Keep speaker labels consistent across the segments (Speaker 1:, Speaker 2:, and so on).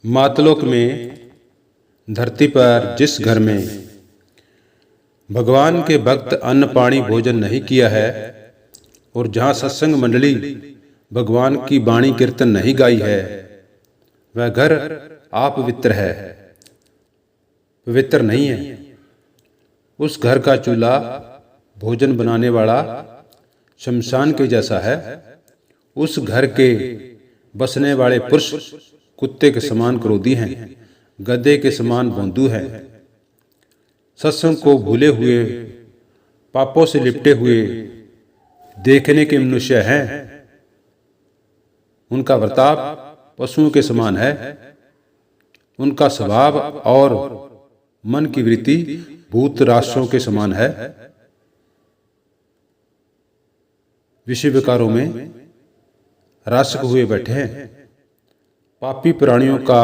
Speaker 1: मातलोक में धरती पर जिस घर में भगवान के भक्त अन्न पानी भोजन नहीं किया है और जहाँ सत्संग मंडली भगवान की वाणी कीर्तन नहीं गाई है, वह घर अपवित्र है, पवित्र नहीं है। उस घर का चूल्हा भोजन बनाने वाला शमशान के जैसा है। उस घर के बसने वाले पुरुष कुत्ते के समान क्रोधी हैं, गधे के समान भोंदू हैं। सत्संग को भूले हुए, पापों से लिपटे हुए देखने के मनुष्य हैं। उनका बर्ताव पशुओं के समान है। उनका स्वभाव और मन की वृत्ति भूत राष्ट्रों के समान है। विषय विकारों में राशक हुए बैठे हैं। पापी प्राणियों का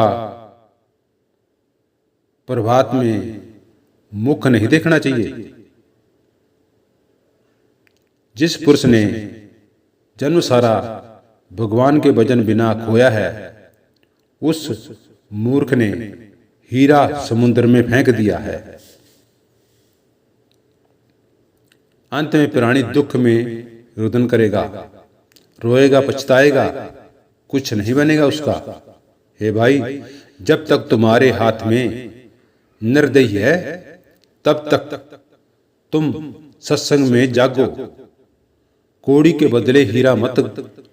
Speaker 1: प्रभात में मुख नहीं देखना चाहिए। जिस पुरुष ने जन्म सारा भगवान के भजन बिना खोया है, उस मूर्ख ने हीरा समुद्र में फेंक दिया है। अंत में प्राणी दुख में रुदन करेगा, रोएगा, पछताएगा, कुछ नहीं बनेगा उसका। हे भाई, जब तक तुम्हारे हाथ में निर्दयी है, तब तक तुम सत्संग में जागो। कोड़ी के बदले हीरा मत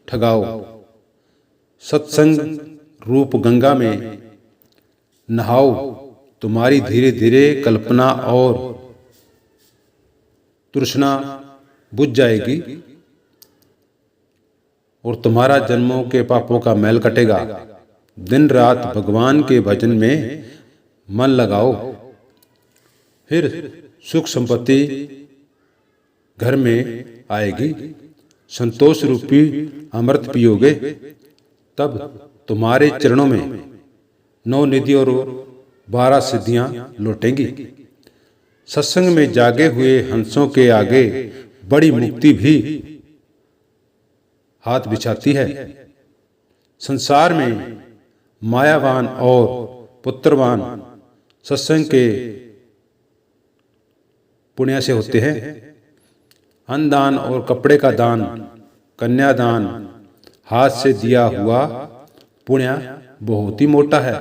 Speaker 1: ठगाओ। सत्संग रूप गंगा में नहाओ। तुम्हारी धीरे धीरे कल्पना और तृष्णा बुझ जाएगी और तुम्हारा जन्मों के पापों का मैल कटेगा। दिन रात भगवान के भजन में मन लगाओ, फिर सुख संपत्ति घर में आएगी। संतोष रूपी अमृत पियोगे, तब तुम्हारे चरणों में 9 निधि और 12 सिद्धियां लौटेंगी। सत्संग में जागे हुए हंसों के आगे बड़ी मुक्ति भी हाथ बिछाती है। संसार में मायावान और पुत्रवान सत्संग के पुण्य से होते हैं। अन्नदान और कपड़े का दान, कन्यादान, हाथ से दिया हुआ पुण्य बहुत ही मोटा है,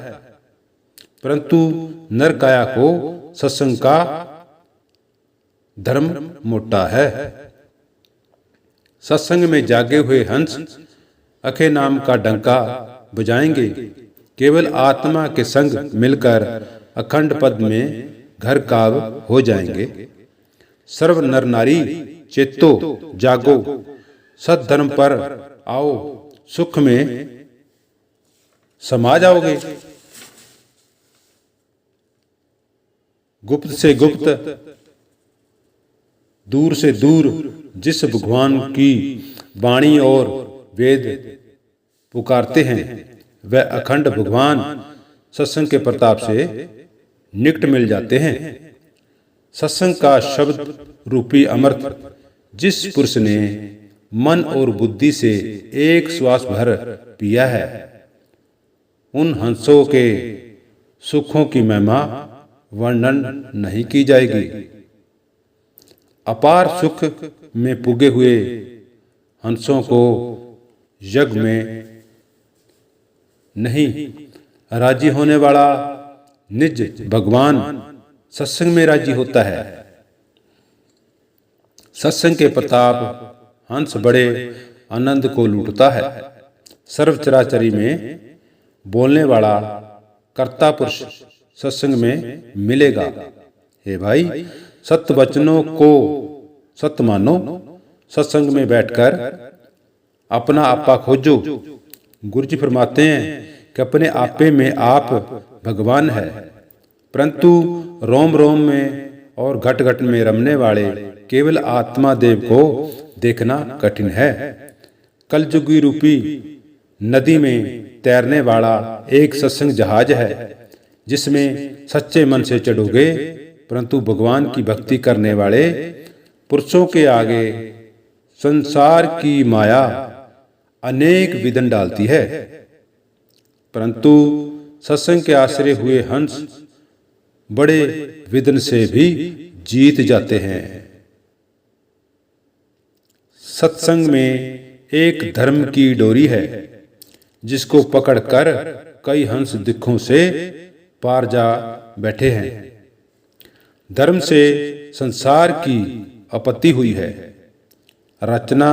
Speaker 1: परंतु नर काया को सत्संग का धर्म मोटा है। सत्संग में जागे हुए हंस अखे नाम का डंका बजाएंगे। केवल आत्मा के संग मिलकर अखंड पद में घर काव हो जाएंगे। सर्व नर नारी चेतो, जागो, सद्धर्म पर आओ, सुख में समा जाओगे। गुप्त से गुप्त, दूर से दूर जिस भगवान की वाणी और वेद पुकारते हैं, वह अखंड भगवान सत्संग के प्रताप से निकट मिल जाते हैं। सत्संग का शब्द रूपी अमृत जिस पुरुष ने मन और बुद्धि से एक श्वास भर पिया है, उन हंसों के सुखों की महिमा वर्णन नहीं की जाएगी। अपार सुख में पुगे हुए हंसों को यज्ञ में नहीं राजी होने वाला निज भगवान सत्संग में राजी होता है। सत्संग के प्रताप हंस बड़े आनंद को लूटता है। सर्व चराचरी में बोलने वाला कर्ता पुरुष सत्संग में मिलेगा। हे भाई, सत्य वचनों को सत्य मानो। सत्संग में बैठकर अपना आपा खोजो। गुरु जी फरमाते हैं कि अपने आपे में आप भगवान है, परंतु रोम रोम में और घट घट में रमने वाले केवल आत्मा देव को देखना कठिन है। कलयुगी रूपी नदी में तैरने वाला एक सत्संग जहाज है, जिसमें सच्चे मन से चढ़ोगे, परंतु भगवान की भक्ति करने वाले पुरुषों के आगे संसार की माया अनेक विघ्न डालती है, परंतु सत्संग के आश्रय हुए हंस बड़े विघ्न से भी जीत जाते हैं। सत्संग में एक धर्म की डोरी है जिसको पकड़कर कई हंस दिक्कों से पार जा बैठे हैं। धर्म से संसार की आपत्ति हुई है, रचना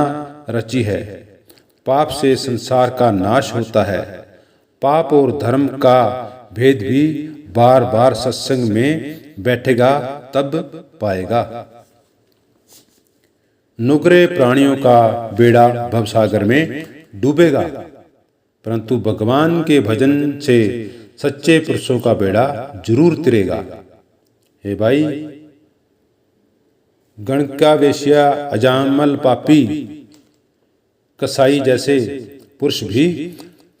Speaker 1: रची है। पाप से संसार का नाश होता है। पाप और धर्म का भेद भी बार बार सत्संग में बैठेगा तब पाएगा। नुकरे प्राणियों का बेड़ा भवसागर में डूबेगा, परंतु भगवान के भजन से सच्चे पुरुषों का बेड़ा जरूर तिरेगा। हे भाई, गणकावेश्या, अजामल, पापी, कसाई जैसे पुरुष भी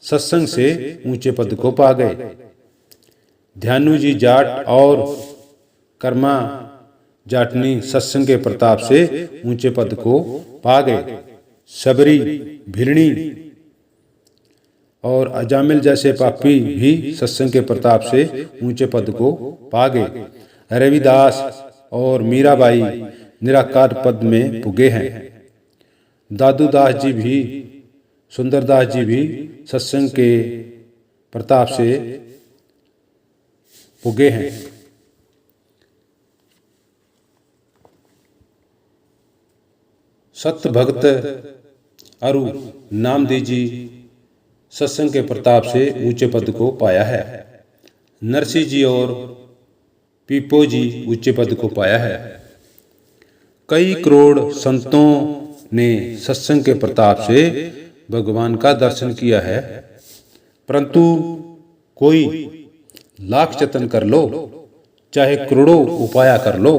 Speaker 1: सत्संग से ऊंचे पद को पा गए। ध्यानु जी जाट और कर्मा जाटनी सत्संग के प्रताप से ऊंचे पद को पा गए। सबरी, भिलनी और अजामिल जैसे पापी भी सत्संग के प्रताप से ऊंचे पद को पा गए। रविदास और मीराबाई निराकार पद में पुगे हैं। दादूदास जी भी, सुंदरदास जी भी सत्संग के प्रताप से पुगे हैं। सत्य भक्त अरु नामदेव जी सत्संग के प्रताप से ऊंचे पद को पाया है। नरसिंह जी और पीपो जी ऊंचे पद को पाया है। कई करोड़ संतों ने सत्संग के प्रताप से भगवान का दर्शन किया है, परंतु कोई लाख जतन कर लो, चाहे करोड़ों उपाय कर लो,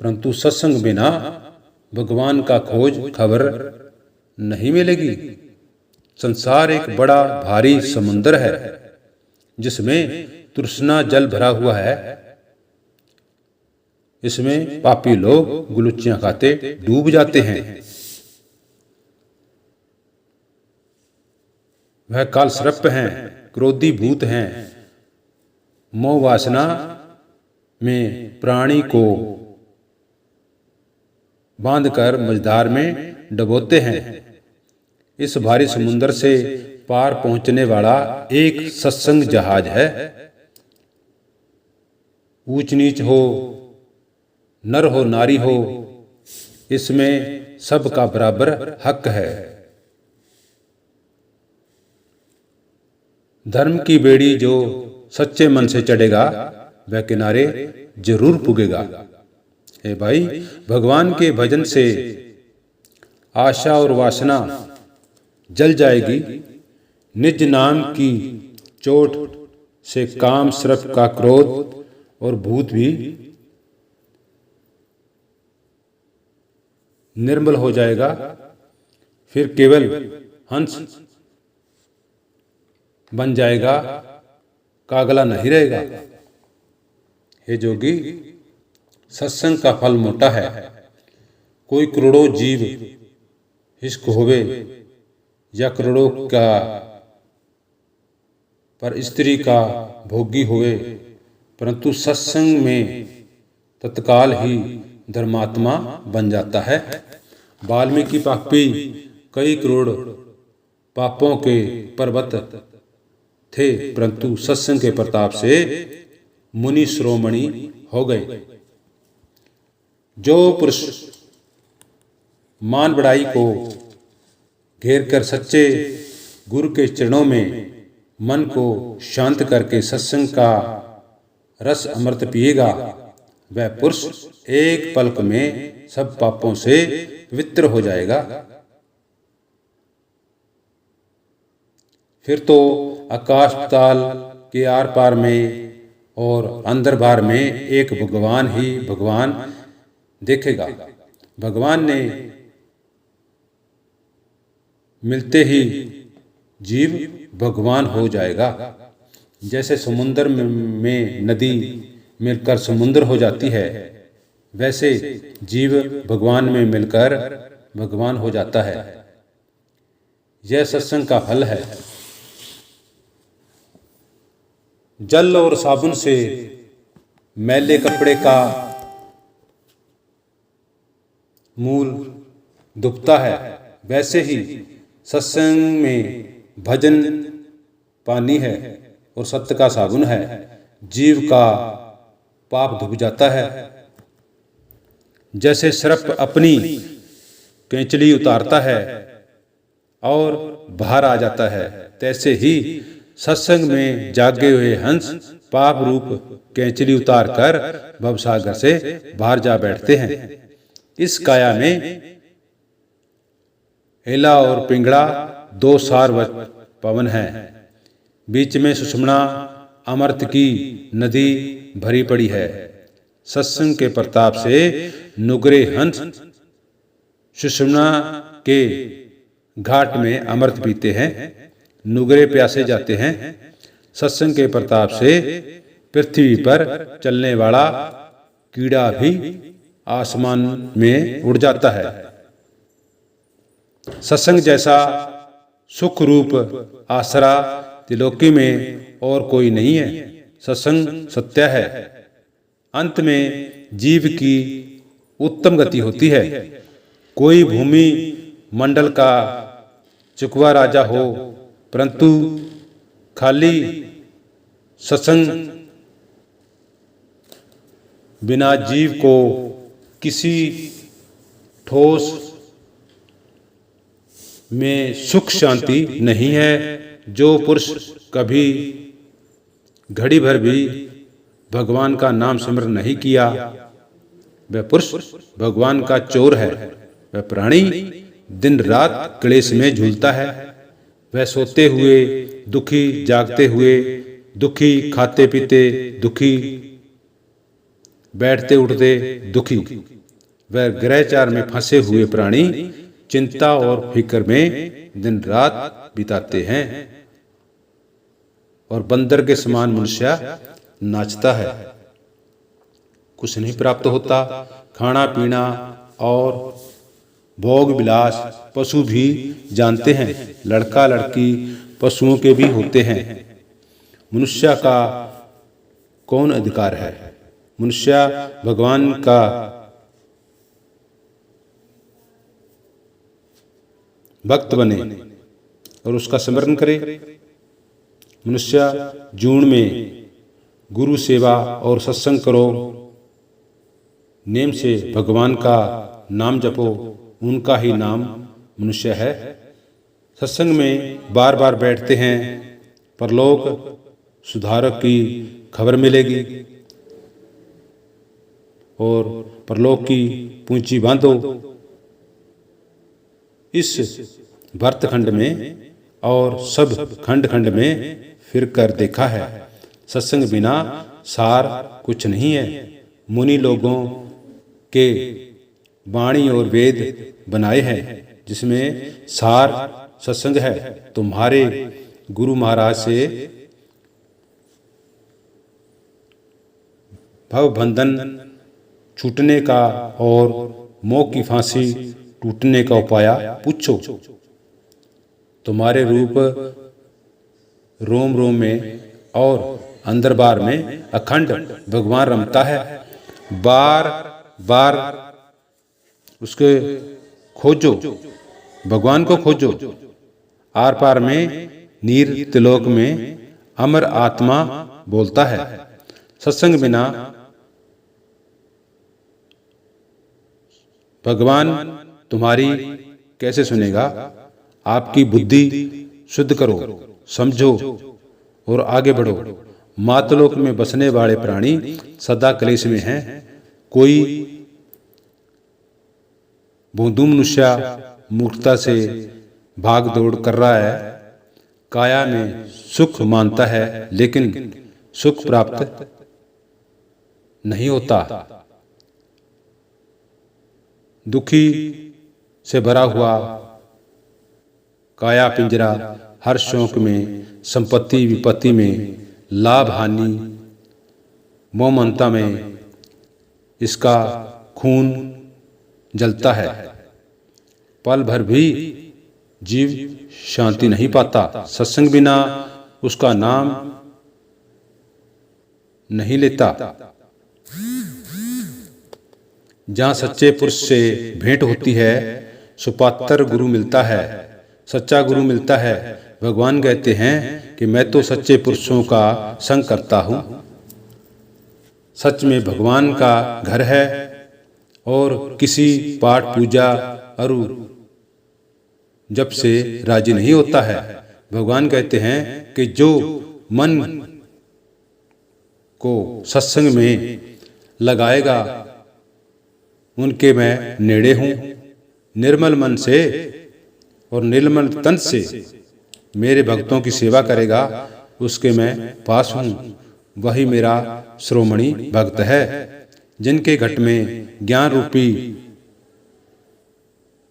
Speaker 1: परंतु सत्संग बिना भगवान का खोज खबर नहीं मिलेगी। संसार एक बड़ा भारी समुद्र है जिसमें तृष्णा जल भरा हुआ है। इसमें पापी लोग गुलुच्चियां खाते डूब जाते हैं। वह काल सर्प हैं, क्रोधी भूत हैं, मोह वासना में प्राणी को बांधकर मझधार में डुबोते हैं। इस भारी समुद्र से पार पहुंचने वाला एक सत्संग जहाज है। ऊंच नीच हो, नर हो, नारी हो, इसमें सबका बराबर हक है। धर्म की बेड़ी जो सच्चे मन से चढ़ेगा वह किनारे जरूर पुगेगा। हे भाई, भगवान के भजन से आशा और वासना जल जाएगी। निज नाम की चोट से काम, सर्प का क्रोध और भूत भी निर्मल हो जाएगा। फिर केवल हंस बन जाएगा, कागला नहीं रहेगा। हे जोगी, सत्संग का फल मोटा है। कोई करोड़ों जीव हिस्क होवे या करोड़ों का पर स्त्री का भोगी होवे, परंतु सत्संग में तत्काल ही धर्मात्मा बन जाता है। वाल्मीकि पापी कई करोड़ पापों के पर्वत थे, परंतु सत्संग के प्रताप से मुनि श्रोमणि हो गए। जो पुरुष मान बढ़ाई को घेर कर सच्चे गुरु के चरणों में मन को शांत करके सत्संग का रस अमृत पिएगा, वह पुरुष एक पलक में सब पापों से पवित्र हो जाएगा। फिर तो आकाश पाताल के आर पार में और अंदर बार में एक भगवान ही भगवान देखेगा। भगवान ने मिलते ही जीव भगवान हो जाएगा। जैसे समुद्र में नदी मिलकर समुद्र हो जाती है, वैसे जीव भगवान में मिलकर भगवान हो जाता है। यह सत्संग का फल है। जल और साबुन से मैले कपड़े का मूल दुखता है, वैसे ही सत्संग में भजन पानी है और सत्य का साबुन है। जीव का पाप धुप जाता है। जैसे सर्प अपनी केंचली उतारता है और बाहर आ जाता है, तैसे ही सत्संग में जागे हुए हंस पाप रूप केंचली उतार कर भवसागर से बाहर जा बैठते हैं। इस काया में एला और पिंगड़ा दो सार्वत पवन हैं। बीच में सुषुम्ना अमृत की नदी भरी पड़ी है। सत्संग के प्रताप से नुगरे हंस सुषुम्ना के घाट में अमृत पीते हैं, नुगरे प्यासे जाते हैं। सत्संग के प्रताप से पृथ्वी पर चलने वाला कीड़ा भी आसमान में उड़ जाता है। सत्संग जैसा सुख रूप आसरा त्रिलोकी में और कोई नहीं है। सत्संग सत्य है। अंत में जीव की उत्तम गति होती है। कोई भूमि मंडल का चुकवा राजा हो, परंतु खाली सत्संग बिना जीव को किसी ठोस में सुख शांति नहीं है। जो पुरुष कभी घड़ी भर भी भगवान का नाम स्मरण नहीं किया, वह पुरुष भगवान का चोर है। वह प्राणी दिन रात क्लेश में झूलता है। वह सोते हुए दुखी, जागते हुए दुखी, खाते पीते दुखी, बैठते उठते दुखी। वह ग्रहचार में फंसे हुए प्राणी चिंता और फिक्र में दिन रात बिताते हैं और बंदर के समान मनुष्य नाचता है। कुछ नहीं प्राप्त होता। खाना पीना और भोग विलास पशु भी जानते हैं। लड़का लड़की पशुओं के भी होते हैं। मनुष्य का कौन अधिकार है? मनुष्य भगवान का भक्त बने और उसका स्मरण करे। मनुष्य जून में गुरु सेवा और सत्संग करो, नेम से भगवान का नाम जपो, उनका ही नाम मनुष्य है। सत्संग में बार बार बैठते हैं, परलोक सुधारक की खबर मिलेगी और परलोक की पूंजी बांधो। इस भरतखंड में और सब खंड खंड में फिर कर देखा है। सत्संग बिना सार कुछ नहीं है। मुनि लोगों के वाणी और वेद बनाए हैं, जिसमें सार सत्संग है। तुम्हारे गुरु महाराज से भवबंधन छूटने का और मोह की फांसी टूटने का उपाय पूछो। तुम्हारे रूप रोम रोम में और अंदर बार में अखंड भगवान रमता है। बार बार उसके खोजो, भगवान को खोजो। आर पार में नीर त्रिलोक में अमर आत्मा बोलता है। सत्संग बिना भगवान तुम्हारी कैसे सुनेगा? आपकी बुद्धि शुद्ध करो, समझो और आगे बढ़ो। मातलोक में बसने वाले प्राणी सदा क्लेश में हैं। कोई भोंदू मनुष्य मूर्खता से भाग दौड़ कर रहा है, काया में सुख मानता है, लेकिन सुख प्राप्त नहीं होता। दुखी से भरा हुआ काया पिंजरा हर शौक में, संपत्ति विपत्ति में, लाभ हानि मोह ममता में इसका खून जलता है। पल भर भी जीव शांति नहीं पाता। सत्संग बिना उसका नाम नहीं लेता। जहाँ सच्चे पुरुष से भेंट होती है सुपात्र गुरु मिलता है, सच्चा गुरु मिलता है। भगवान कहते हैं कि मैं तो सच्चे पुरुषों का संग करता हूँ। सच में भगवान का घर है और किसी पाठ पूजा अरु जब से राजी नहीं होता है। भगवान कहते हैं कि जो मन को सत्संग में लगाएगा उनके मैं नेड़े हूँ। निर्मल मन से और निर्मल तन से मेरे भक्तों की सेवा करेगा उसके मैं पास हूँ। वही मेरा श्रोमणी भक्त है। जिनके घट में ज्ञान रूपी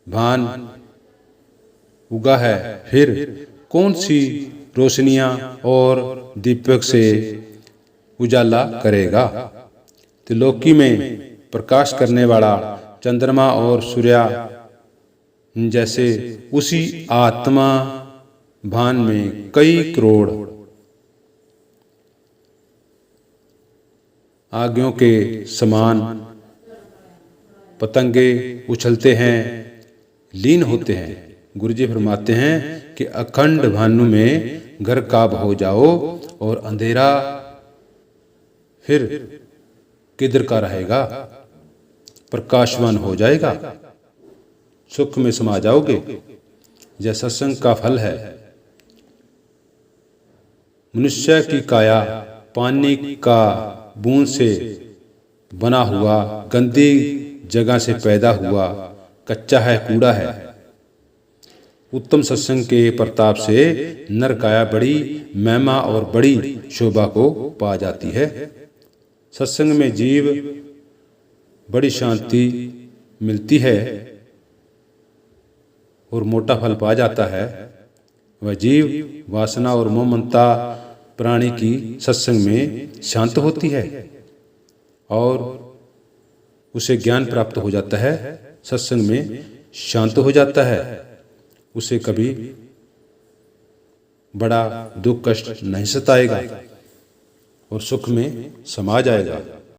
Speaker 1: भान उगा है, फिर कौन सी रोशनियां और दीपक से उजाला करेगा। त्रिलोकी में प्रकाश करने वाला चंद्रमा और सूर्य जैसे उसी आत्मा भान में कई करोड़ आगियों के समान पतंगे उछलते हैं, लीन होते हैं। गुरुजी फरमाते हैं कि अखंड भानु में घर काब हो जाओ और अंधेरा फिर किधर का रहेगा, प्रकाशवान हो जाएगा, सुख में समा जाओगे। यह सत्संग का फल है। मनुष्य की काया पानी का बूंद से बना हुआ गंदी जगह से पैदा हुआ कच्चा है, कूड़ा है। उत्तम सत्संग के प्रताप से नर काया बड़ी महिमा और बड़ी शोभा को पा जाती है। सत्संग में जीव बड़ी शांति मिलती है और मोटा फल पा जाता है। वह जीव वासना और मोह ममता प्राणी की सत्संग में शांत होती है और उसे ज्ञान प्राप्त हो जाता है। सत्संग में शांत हो जाता है, उसे कभी बड़ा दुख कष्ट नहीं सताएगा और सुख में समा जाएगा।